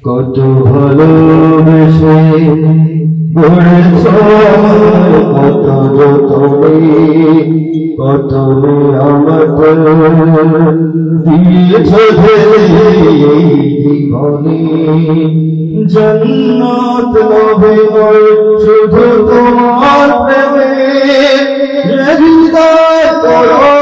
কত ভালোবেসে গড়েছ কত যতনে কত আমাকে দিয়েছ জীবনে জন্নত নবে শুধু তোমার প্রেমে হৃদয় করো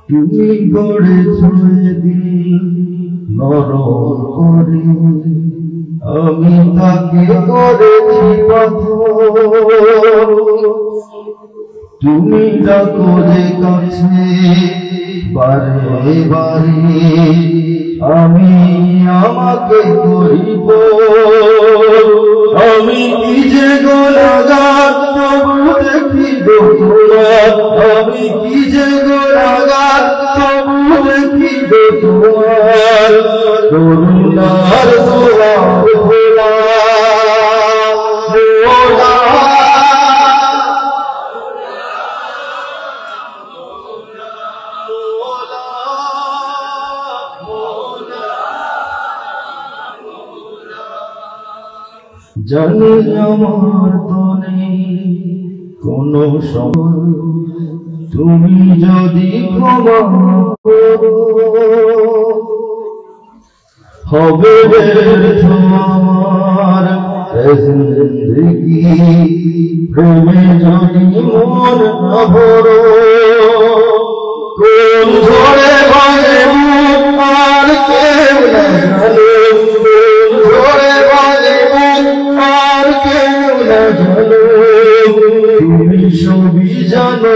তুমি গড়েছ দিন নরম করে আমি তাকে করেছি পাথর তুমি ডাকো যে কাছে বারে বারে আমি আমাকে করিব আমি কি যে গুনাহগার তবু দেখিব তোমার আমি কি যে গুনাহগার তবু দেখিব তোমার করুণার দুয়ার খোলা জানি আমার তো নেই কোনো সময় তুমি যদি ক্ষমা করো হবে আমার জিন্দেগি প্রেমে যদি মন না ভরো কোন ধরে ভাঙে আর কেউ না জানে কোন ধরে ভাঙে আর কেউ না জানো তুমি সবই জানো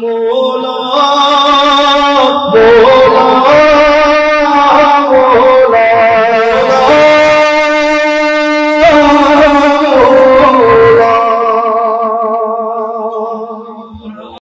মোলা